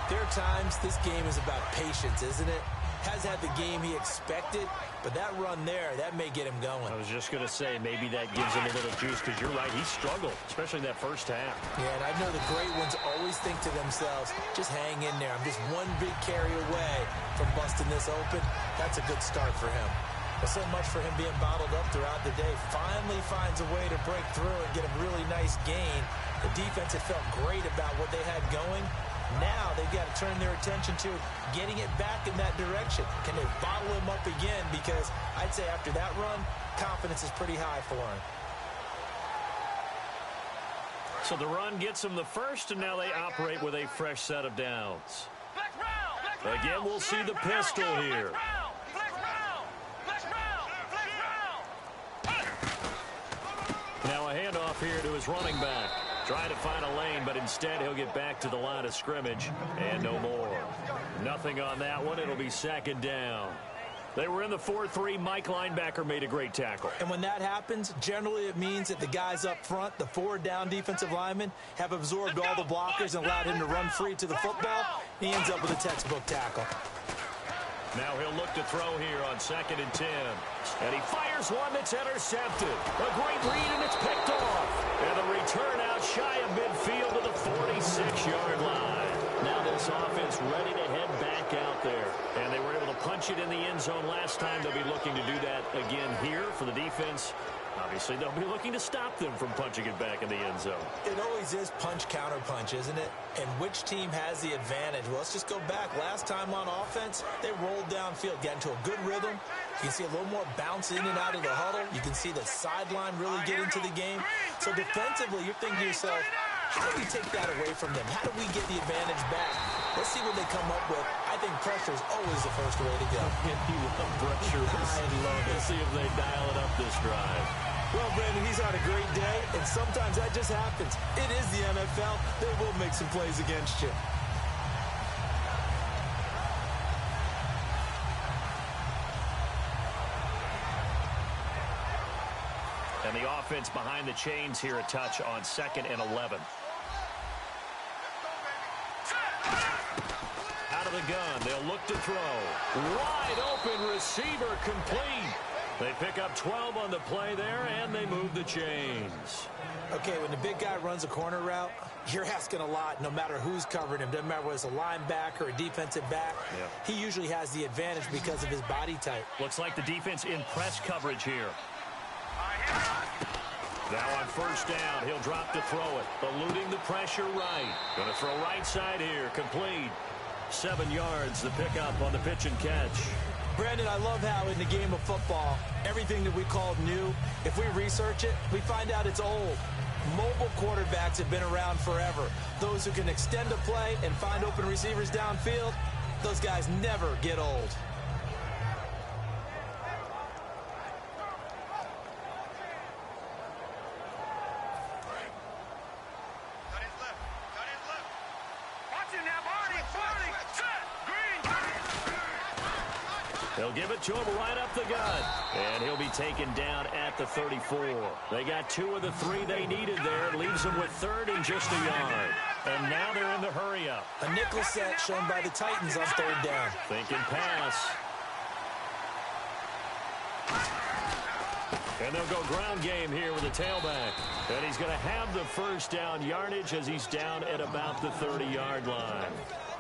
there are times this game is about patience, isn't it? Has had the game he expected, but that run there, that may get him going. I was just going to say, maybe that gives him a little juice, because you're right, he struggled, especially in that first half. Yeah, and I know the great ones always think to themselves, just hang in there. I'm just one big carry away from busting this open. That's a good start for him. But so much for him being bottled up throughout the day. Finally finds a way to break through and get a really nice gain. The defense had felt great about what they had going. Now they've got to turn their attention to getting it back in that direction. Can they bottle him up again? Because I'd say after that run, confidence is pretty high for him. So the run gets them the first, and now they operate with a fresh set of downs. Again, we'll see the pistol here. Now a handoff here to his running back. Trying to find a lane, but instead he'll get back to the line of scrimmage and no more. Nothing on that one. It'll be second down. They were in the 4-3. Mike linebacker made a great tackle. And when that happens, generally it means that the guys up front, the forward-down defensive linemen, have absorbed all the blockers and allowed him to run free to the football. He ends up with a textbook tackle. Now he'll look to throw here on 2nd and 10. And he fires one that's intercepted. A great read, and it's picked off. And the return out shy of midfield to the 46-yard line. Now this offense ready to head back out there. And they were able to punch it in the end zone last time. They'll be looking to do that again here for the defense. Obviously, they'll be looking to stop them from punching it back in the end zone. It always is punch-counter-punch, isn't it? And which team has the advantage? Well, let's just go back. Last time on offense, they rolled downfield, got into a good rhythm. You can see a little more bounce in and out of the huddle. You can see the sideline really get into the game. So defensively, you're thinking to yourself, how do we take that away from them? How do we get the advantage back? Let's see what they come up with. I think pressure is always the first way to go. You love pressure. I love it. Let's see if they dial it up this drive. Well, Brandon, he's had a great day, and sometimes that just happens. It is the NFL. They will make some plays against you. And the offense behind the chains here a touch on 2nd and 11. Out of the gun, they'll look to throw. Wide open receiver complete. They pick up 12 on the play there, and they move the chains. Okay, when the big guy runs a corner route, you're asking a lot no matter who's covering him. Doesn't matter whether it's a linebacker or a defensive back. Yeah. He usually has the advantage because of his body type. Looks like the defense in press coverage here. Now on 1st down, he'll drop to throw it. Eluding the pressure right. Going to throw right side here. Complete. 7 yards, the pickup on the pitch and catch. Brandon, I love how in the game of football, everything that we call new, if we research it, we find out it's old. Mobile quarterbacks have been around forever. Those who can extend a play and find open receivers downfield, those guys never get old. They'll give it to him right up the gut. And he'll be taken down at the 34. They got 2 of the 3 they needed there. Leaves them with 3rd and just a yard. And now they're in the hurry-up. A nickel set shown by the Titans on 3rd down. Thinking pass. And they'll go ground game here with a tailback. And he's going to have the 1st down yardage as he's down at about the 30-yard line.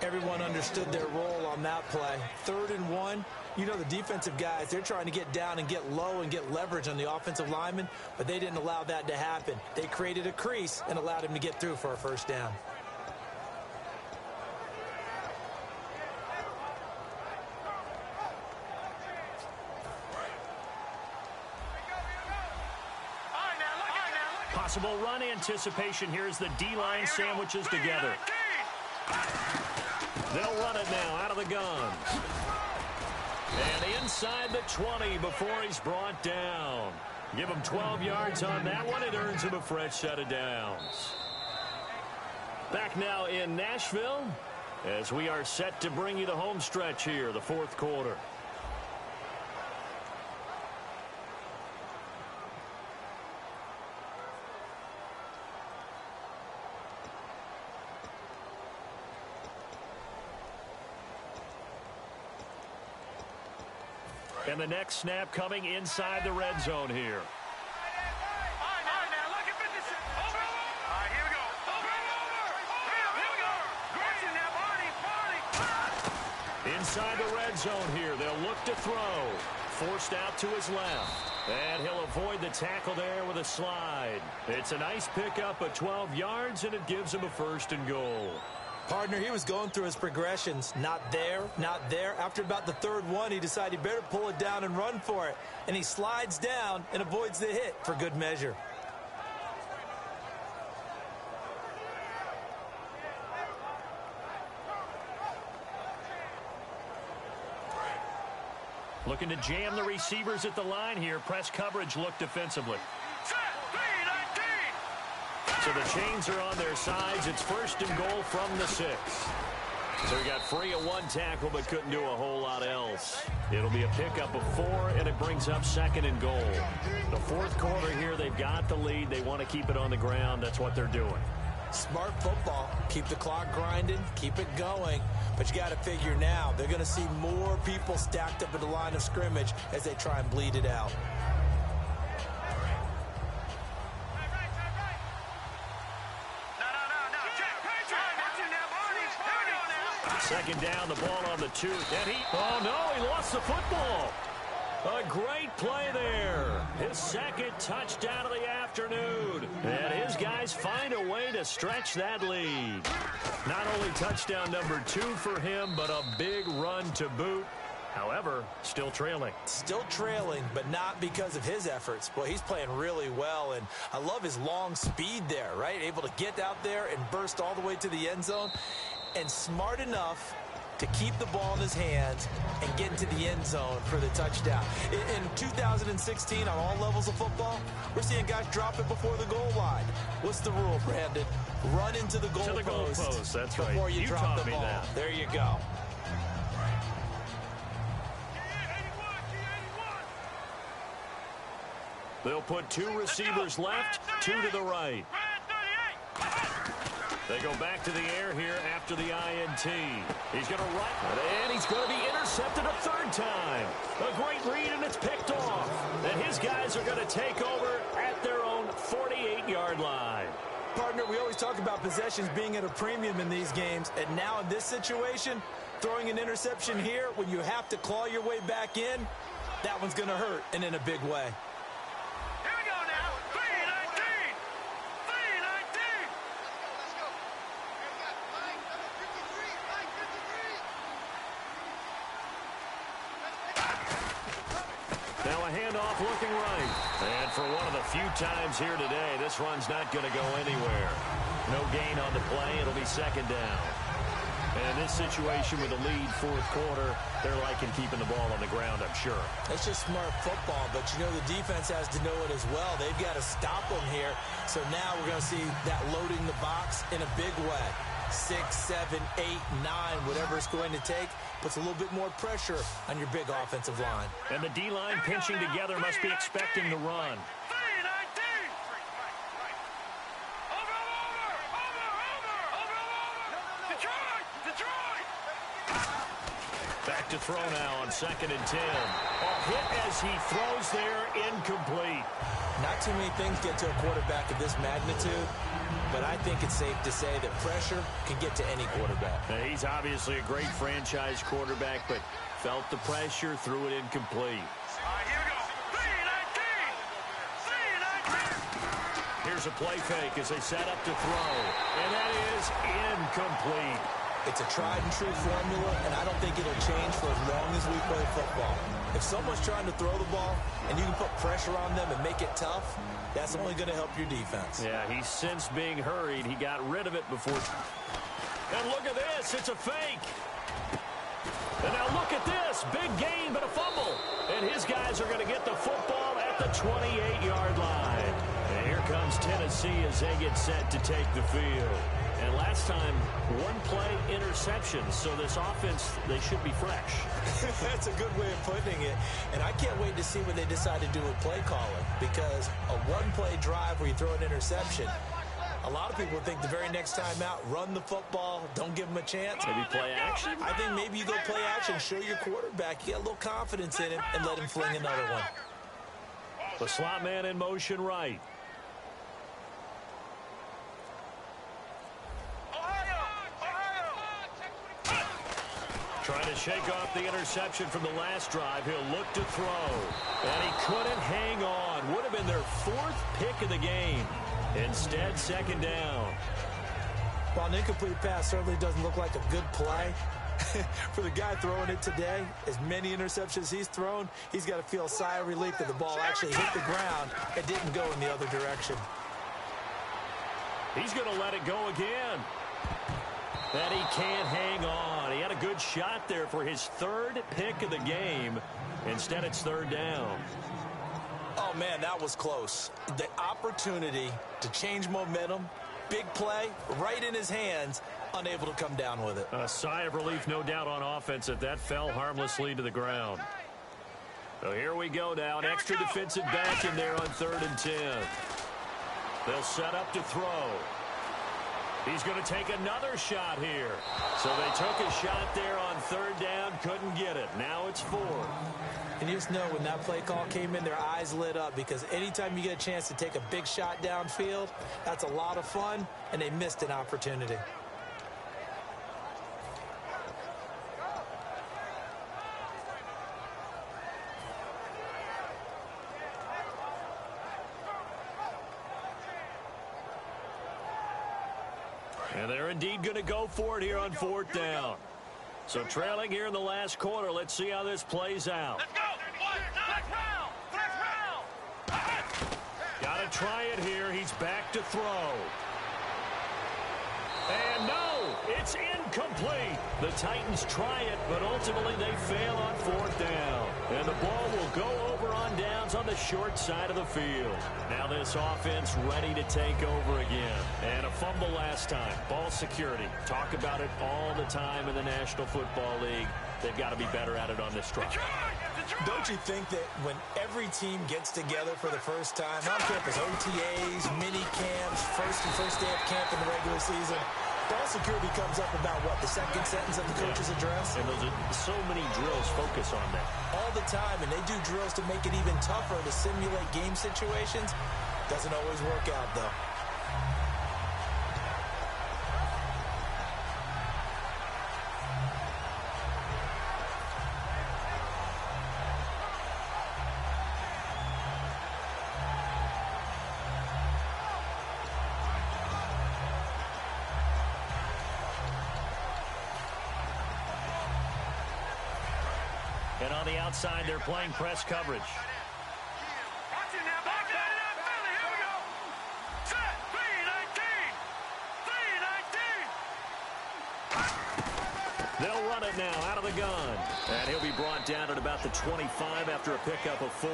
Everyone understood their role on that play. 3rd and 1. You know, the defensive guys, they're trying to get down and get low and get leverage on the offensive lineman, but they didn't allow that to happen. They created a crease and allowed him to get through for a 1st down. Possible run anticipation here as the D-line sandwiches together. They'll run it now out of the gun. And inside the 20 before he's brought down. Give him 12 yards on that one. It earns him a fresh set of downs. Back now in Nashville as we are set to bring you the home stretch here, the 4th quarter. And the next snap coming inside the red zone here. Inside the red zone here, they'll look to throw. Forced out to his left. And he'll avoid the tackle there with a slide. It's a nice pickup of 12 yards, and it gives him a 1st and goal. Partner, he was going through his progressions. Not there, not there. After about the 3rd one, he decided he better pull it down and run for it. And he slides down and avoids the hit for good measure. Looking to jam the receivers at the line here. Press coverage look defensively. So So the chains are on their sides. It's 1st and goal from the 6. So he got free of 1 tackle but couldn't do a whole lot else. It'll be a pickup of 4, and it brings up 2nd and goal. The 4th quarter here, they've got the lead. They want to keep it on the ground. That's what they're doing. Smart football. Keep the clock grinding. Keep it going. But you got to figure now, they're going to see more people stacked up at the line of scrimmage as they try and bleed it out. Second down, the ball on the 2. And oh no, he lost the football. A great play there. His 2nd touchdown of the afternoon. And his guys find a way to stretch that lead. Not only touchdown number 2 for him, but a big run to boot. However, still trailing. Still trailing, but not because of his efforts. Boy, he's playing really well, and I love his long speed there, right? Able to get out there and burst all the way to the end zone, and smart enough to keep the ball in his hands and get into the end zone for the touchdown. In 2016, on all levels of football, we're seeing guys drop it before the goal line. What's the rule, Brandon? Run into the goal post. That's right. Before you drop the ball. That. There you go. They'll put 2 receivers left, 2 to the right. They go back to the air here after the INT. He's going to run, and he's going to be intercepted a 3rd time. A great read, and it's picked off. And his guys are going to take over at their own 48-yard line. Partner, we always talk about possessions being at a premium in these games, and now in this situation, throwing an interception here when you have to claw your way back in, that one's going to hurt, and in a big way. Now a handoff looking right. And for one of the few times here today, this run's not going to go anywhere. No gain on the play. It'll be 2nd down. And in this situation with a lead 4th quarter, they're liking keeping the ball on the ground, I'm sure. It's just smart football, but you know the defense has to know it as well. They've got to stop them here. So now we're going to see that loading the box in a big way. 6, 7, 8, 9, whatever it's going to take, puts a little bit more pressure on your big offensive line. And the D-line pinching together must be expecting the run. Back to throw now on 2nd and 10. A hit as he throws there, incomplete. Not too many things get to a quarterback of this magnitude, but I think it's safe to say that pressure can get to any quarterback. Now, he's obviously a great franchise quarterback, but felt the pressure, threw it incomplete. Here we go. 3-19. Here's a play fake as they set up to throw, and that is incomplete. It's a tried-and-true formula, and I don't think it'll change for as long as we play football. If someone's trying to throw the ball and you can put pressure on them and make it tough, that's only going to help your defense. Yeah, he's since being hurried. He got rid of it before. And look at this. It's a fake. And now look at this. Big gain, but a fumble. And his guys are going to get the football at the 28-yard line. And here comes Tennessee as they get set to take the field. And last time, 1 play interception. So this offense, they should be fresh. That's a good way of putting it. And I can't wait to see what they decide to do with play calling. Because a 1-play drive where you throw an interception, a lot of people think the very next time out, run the football, don't give them a chance. Maybe play action? I think maybe you go play action, show your quarterback, you get a little confidence in him, and let him fling another one. The slot man in motion right. Trying to shake off the interception from the last drive. He'll look to throw. And he couldn't hang on. Would have been their 4th pick of the game. Instead, 2nd down. While an incomplete pass certainly doesn't look like a good play, for the guy throwing it today, as many interceptions he's thrown, he's got to feel a sigh of relief that the ball actually hit the ground and didn't go in the other direction. He's going to let it go again. And he can't hang on. He had a good shot there for his 3rd pick of the game. Instead, it's 3rd down. Oh, Oh, man, that was close. The opportunity to change momentum, big play, right in his hands, unable to come down with it. A sigh of relief, no doubt, on offense that fell harmlessly to the ground. So here we go now. An extra defensive back in there on 3rd and 10. They'll set up to throw. He's going to take another shot here. So they took a shot there on 3rd down, couldn't get it. Now it's 4th. And you just know when that play call came in, their eyes lit up, because anytime you get a chance to take a big shot downfield, that's a lot of fun, and they missed an opportunity. And they're indeed going to go for it here on 4th down. So trailing here in the last quarter. Let's see how this plays out. Let's go. Next round. Got to try it here. He's back to throw. And no, it's incomplete. The Titans try it, but ultimately they fail on 4th down. And the ball will go over on downs on the short side of the field. Now this offense ready to take over again. And a fumble last time. Ball security. Talk about it all the time in the National Football League. They've got to be better at it on this drive. Don't you think that when every team gets together for the first time, I don't care if it's OTAs, mini camps, first day of camp in the regular season, ball security comes up about, what, the second sentence of the coach's address? And those are so many drills focus on that. All the time, and they do drills to make it even tougher to simulate game situations. Doesn't always work out, though. And on the outside, they're playing press coverage. Watch it now. Back that up. Here we go. Set. 3-19. They'll run it now out of the gun. And he'll be brought down at about the 25 after a pickup of 4.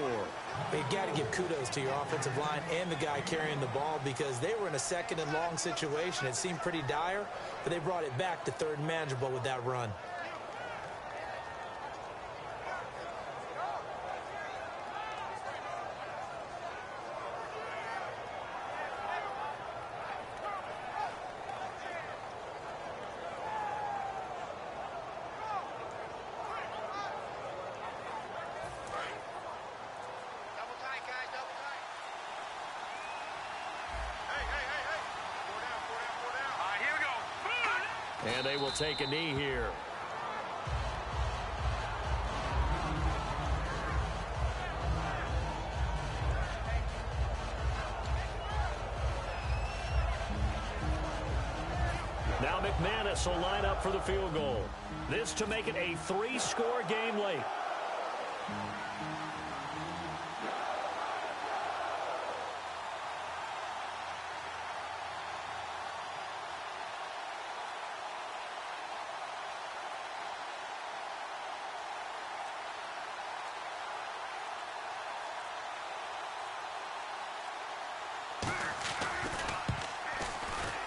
You got to give kudos to your offensive line and the guy carrying the ball, because they were in a 2nd and long situation. It seemed pretty dire, but they brought it back to 3rd and manageable with that run. And they will take a knee here. Now McManus will line up for the field goal. This to make it a 3-score game late.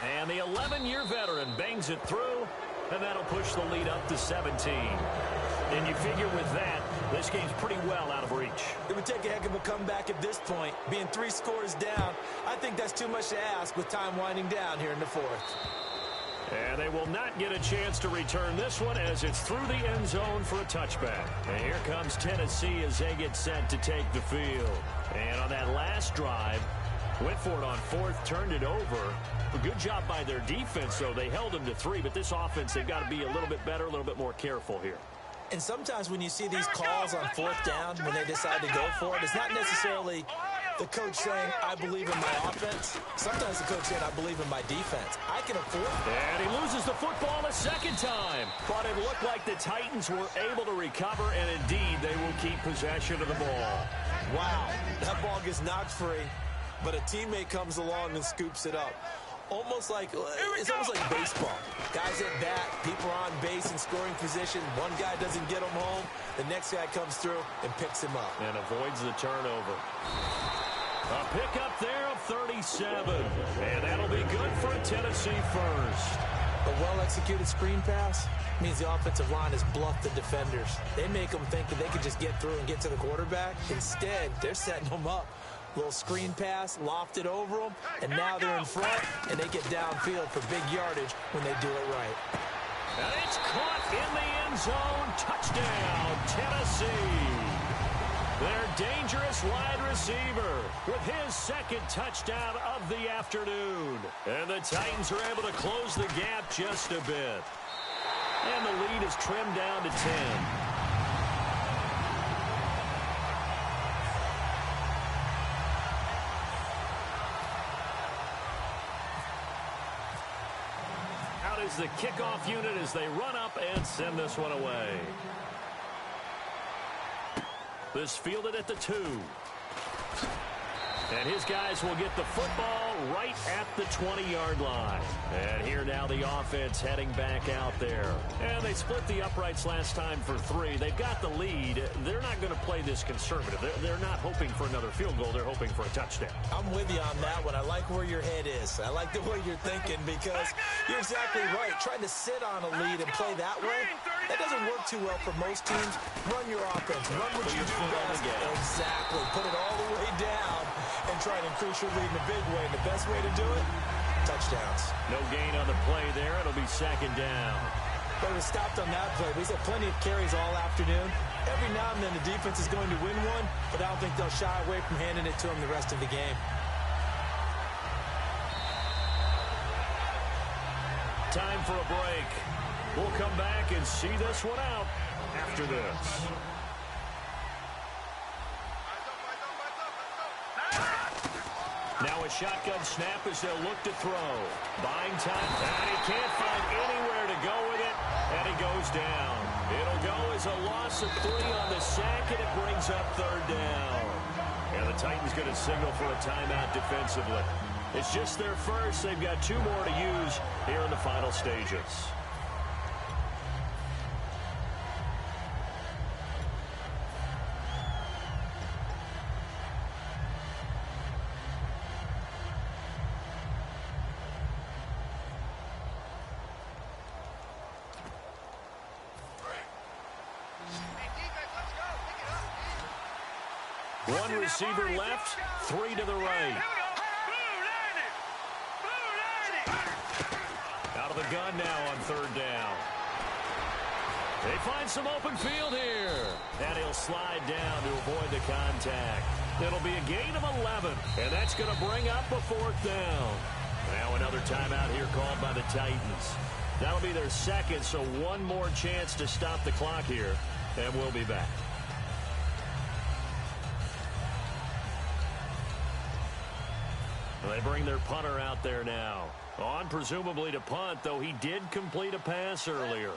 And the 11-year veteran bangs it through, and that'll push the lead up to 17. And you figure with that, this game's pretty well out of reach. It would take a heck of a comeback at this point. Being 3 scores down, I think that's too much to ask with time winding down here in the 4th. And they will not get a chance to return this one as it's through the end zone for a touchback. And here comes Tennessee as they get set to take the field. And on that last drive, went for it on 4th, turned it over. A good job by their defense, though. They held them to 3, but this offense, they've got to be a little bit better, a little bit more careful here. And sometimes when you see these calls on 4th down, when they decide to go for it, it's not necessarily the coach saying, I believe in my offense. Sometimes the coach saying, I believe in my defense. I can afford it. And he loses the football a second time. But it looked like the Titans were able to recover, and indeed, they will keep possession of the ball. Wow, that ball gets knocked free, but a teammate comes along and scoops it up. almost like baseball. Guys at bat, people are on base in scoring position. One guy doesn't get him home. The next guy comes through and picks him up. And avoids the turnover. A pickup there of 37. And that'll be good for a Tennessee first. A well-executed screen pass means the offensive line has bluffed the defenders. They make them think that they can just get through and get to the quarterback. Instead, they're setting them up. Little screen pass, lofted over them, and now they're in front, and they get downfield for big yardage when they do it right. And it's caught in the end zone. Touchdown, Tennessee. Their dangerous wide receiver with his second touchdown of the afternoon. And the Titans are able to close the gap just a bit. And the lead is trimmed down to 10. Out is the kickoff unit as they run up and send this one away. This fielded at the 2. And his guys will get the football right at the 20-yard line. And here now the offense heading back out there. And they split the uprights last time for 3. They've got the lead. They're not going to play this conservative. They're not hoping for another field goal. They're hoping for a touchdown. I'm with you on that one. I like where your head is. I like the way you're thinking because you're exactly right. Trying to sit on a lead and play that way, that doesn't work too well for most teams. Run your offense. Run what you do best. Exactly. Put it all the way down and try to increase your lead in a big way. And the best way to do it, touchdowns. No gain on the play there. It'll be second down. But it was stopped on that play. We've had plenty of carries all afternoon. Every now and then the defense is going to win one, but I don't think they'll shy away from handing it to them the rest of the game. Time for a break. We'll come back and see this one out after this. Now a shotgun snap as they'll look to throw. Buying time. And he can't find anywhere to go with it. And he goes down. It'll go as a loss of 3 on the sack, and it brings up third down. And the Titans going to signal for a timeout defensively. It's just their first. They've got 2 more to use here in the final stages. One receiver left, 3 to the right. Out of the gun now on third down. They find some open field here. And he'll slide down to avoid the contact. It'll be a gain of 11. And that's going to bring up a 4th down. Now another timeout here called by the Titans. That'll be their second, so one more chance to stop the clock here. And we'll be back. They bring their punter out there now. On presumably to punt, though he did complete a pass earlier.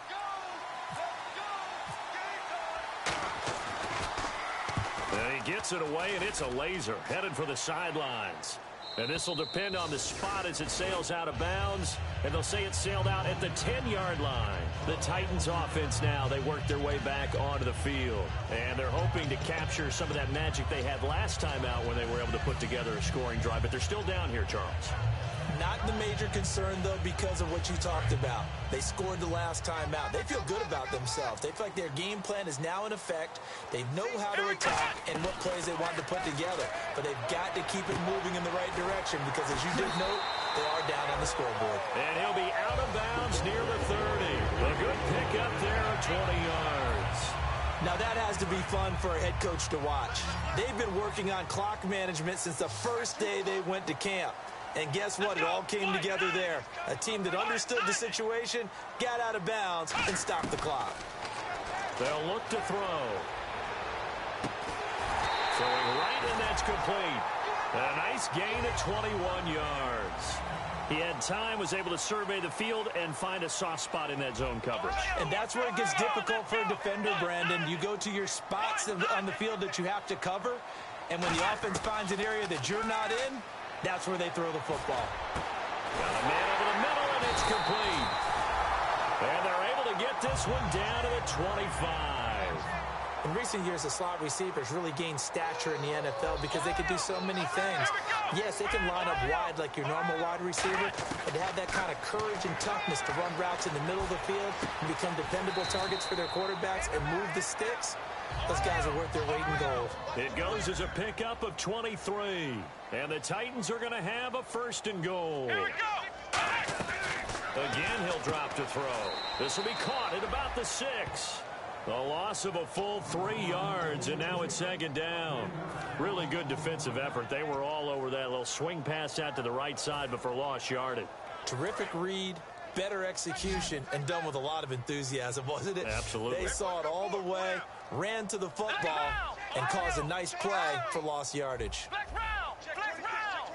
And he gets it away, and it's a laser headed for the sidelines. And this will depend on the spot as it sails out of bounds. And they'll say it sailed out at the 10-yard line. The Titans offense now, they work their way back onto the field. And they're hoping to capture some of that magic they had last time out when they were able to put together a scoring drive. But they're still down here, Charles. Not the major concern, though, because of what you talked about. They scored the last time out. They feel good about themselves. They feel like their game plan is now in effect. They know how to attack and what plays they want to put together. But they've got to keep it moving in the right direction because, as you did note, they are down on the scoreboard. And he'll be out of bounds near the 30. A good pickup there of 20 yards. Now that has to be fun for a head coach to watch. They've been working on clock management since the first day they went to camp. And guess what? It all came together there. A team that understood the situation, got out of bounds, and stopped the clock. They'll look to throw. Throwing right, and that's complete. A nice gain of 21 yards. He had time, was able to survey the field and find a soft spot in that zone coverage. And that's where it gets difficult for a defender, Brandon. You go to your spots on the field that you have to cover, and when the offense finds an area that you're not in, that's where they throw the football. Got a man over the middle, and it's complete. And they're able to get this one down to the 25. In recent years, the slot receivers really gained stature in the NFL because they could do so many things. Yes, they can line up wide like your normal wide receiver, but to have that kind of courage and toughness to run routes in the middle of the field and become dependable targets for their quarterbacks and move the sticks, those guys are worth their weight in gold. It goes as a pickup of 23. And the Titans are going to have a first and goal. Here we go. Again, he'll drop to throw. This will be caught at about the 6. The loss of a full 3 yards, and now it's second down. Really good defensive effort. They were all over that little swing pass out to the right side before lost yardage. Terrific read, better execution, and done with a lot of enthusiasm, wasn't it? Absolutely. They saw it all the way, ran to the football, and caused a nice play for lost yardage. Black round. Black round.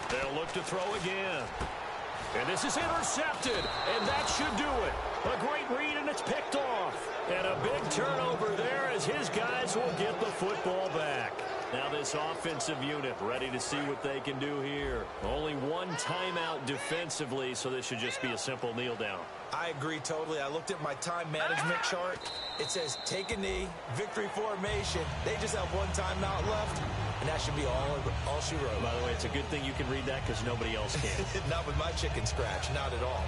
They'll look to throw again. And this is intercepted, and that should do it. A great read, and it's picked off. And a big turnover there as his guys will get the football back. Now this offensive unit ready to see what they can do here. Only one timeout defensively, so this should just be a simple kneel down. I agree totally. I looked at my time management chart. It says take a knee, victory formation. They just have one timeout left, and that should be all she wrote. By the way, it's a good thing you can read that because nobody else can. Not with my chicken scratch, not at all.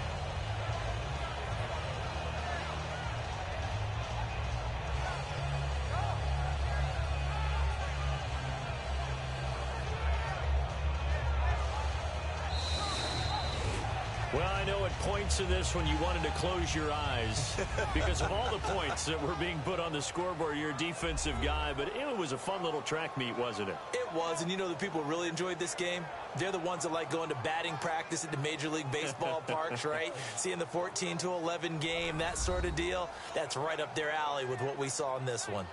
Well, I know at points in this when you wanted to close your eyes because of all the points that were being put on the scoreboard. You're a defensive guy, but it was a fun little track meet, wasn't it? It was, and you know the people who really enjoyed this game? They're the ones that like going to batting practice at the Major League Baseball parks, right? Seeing the 14-11 game, that sort of deal. That's right up their alley with what we saw in this one.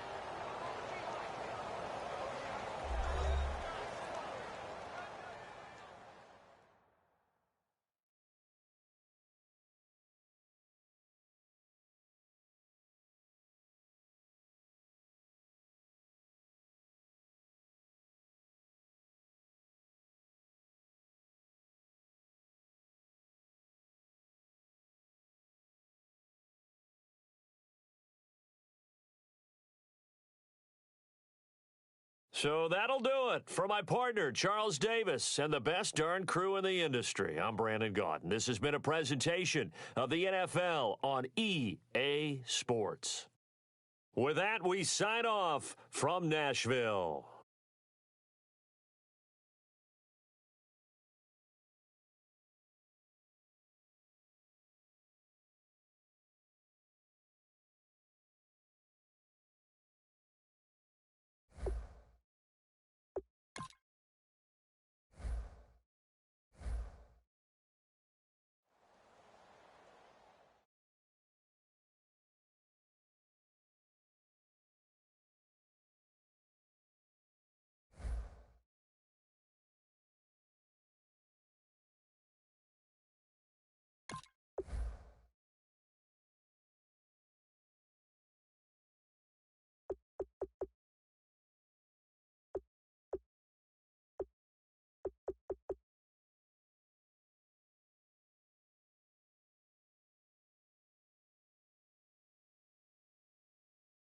So that'll do it for my partner, Charles Davis, and the best darn crew in the industry. I'm Brandon Gaudin. This has been a presentation of the NFL on EA Sports. With that, we sign off from Nashville.